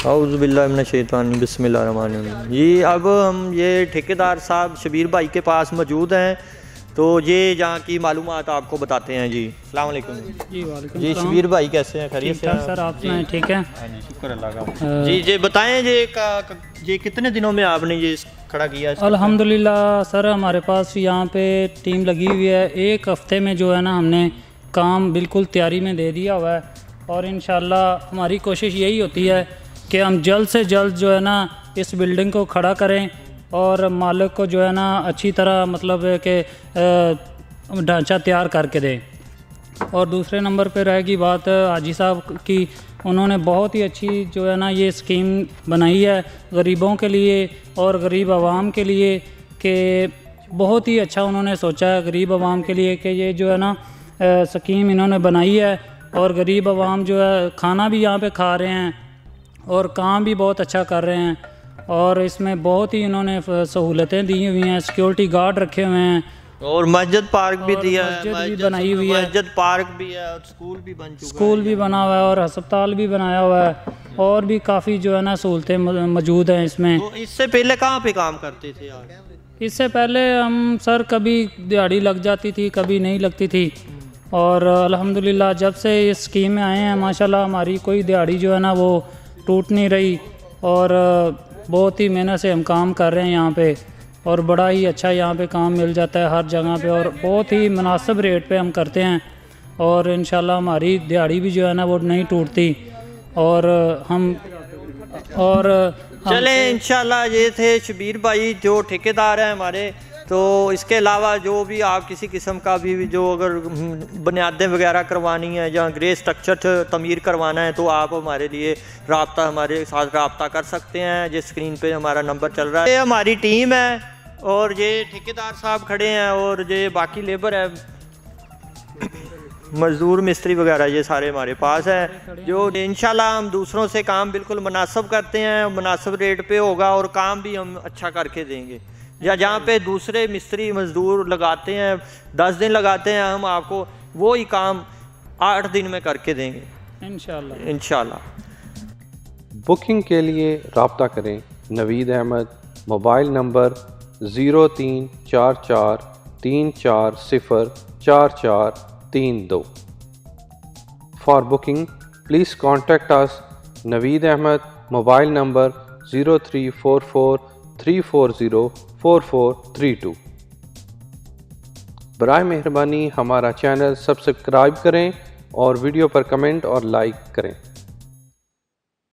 औज़ु बिल्लाहि मिनश शैतानिर बिस्मिल्लाहिर्रहमानिर्रहीम। जी अब हम ये ठेकेदार साहब शबीर भाई के पास मौजूद हैं, तो ये जहाँ की मालूमात आपको बताते हैं। जी अस्सलाम वालेकुम। जी वालेकुम जी शबीर भाई कैसे हैं? खैरियत से सर? आप सुनाएं? ठीक है। हाँ जी, शुक्र अल्लाह का। जी ये बताएं ये कितने दिनों में आपने ये खड़ा किया? अल्हम्दुलिल्लाह सर, हमारे पास यहाँ पे टीम लगी हुई है। एक हफ्ते में जो है ना हमने काम बिल्कुल तैयारी में दे दिया हुआ है, और इंशाल्लाह हमारी कोशिश यही होती है कि हम जल्द से जल्द जो है ना इस बिल्डिंग को खड़ा करें और मालिक को जो है ना अच्छी तरह मतलब कि ढांचा तैयार करके दें। और दूसरे नंबर पे रहेगी बात हाजी साहब की, उन्होंने बहुत ही अच्छी जो है ना ये स्कीम बनाई है गरीबों के लिए और गरीब आवाम के लिए, कि बहुत ही अच्छा उन्होंने सोचा है गरीब आवाम के लिए कि ये जो है ना स्कीम इन्होंने बनाई है, और गरीब आवाम जो है खाना भी यहाँ पे खा रहे हैं और काम भी बहुत अच्छा कर रहे हैं। और इसमें बहुत ही इन्होंने सहूलतें दी हुई हैं, सिक्योरिटी गार्ड रखे हुए हैं, और मस्जिद पार्क भी दिया है, मस्जिद भी बनाई हुई है, मस्जिद पार्क भी है, और स्कूल भी बन चुका है, स्कूल भी बना हुआ है, और अस्पताल भी बनाया हुआ है, और भी काफ़ी जो है ना सहूलतें मौजूद हैं इसमें। तो इससे पहले कहाँ पे काम करते थे यार? इससे पहले हम सर कभी दिहाड़ी लग जाती थी, कभी नहीं लगती थी, और अल्हम्दुलिल्लाह जब से इस स्कीम में आए हैं माशाल्लाह हमारी कोई दिहाड़ी जो है ना वो टूट नहीं रही, और बहुत ही मेहनत से हम काम कर रहे हैं यहाँ पे, और बड़ा ही अच्छा यहाँ पे काम मिल जाता है हर जगह पे, और बहुत ही मुनासिब रेट पे हम करते हैं, और इंशाल्लाह हमारी दिहाड़ी भी जो है ना वो नहीं टूटती। और हम चले इंशाल्लाह। ये थे शबीर भाई जो ठेकेदार हैं हमारे। तो इसके अलावा जो भी आप किसी किस्म का भी जो अगर बुनियादें वगैरह करवानी है या ग्रे स्ट्रक्चर तमीर करवाना है, तो आप हमारे लिए हमारे साथ रब्ता कर सकते हैं। जिस स्क्रीन पे हमारा नंबर चल रहा है, ये हमारी टीम है, और ये ठेकेदार साहब खड़े हैं, और ये बाकी लेबर है, मज़दूर मिस्त्री वगैरह ये सारे हमारे पास है। जो इंशाल्लाह हम दूसरों से काम बिल्कुल मुनासिब करते हैं, मुनासिब रेट पे होगा, और काम भी हम अच्छा करके देंगे। या जहाँ पे दूसरे मिस्त्री मजदूर लगाते हैं 10 दिन लगाते हैं, हम आपको वो ही काम 8 दिन में करके देंगे इंशाल्लाह। बुकिंग के लिए रब्ता करें Naveed Ahmed, mobile number 0344340442। For booking please contact us Naveed Ahmed, mobile number 0344340442। बराए मेहरबानी हमारा चैनल सब्सक्राइब करें और वीडियो पर कमेंट और लाइक करें।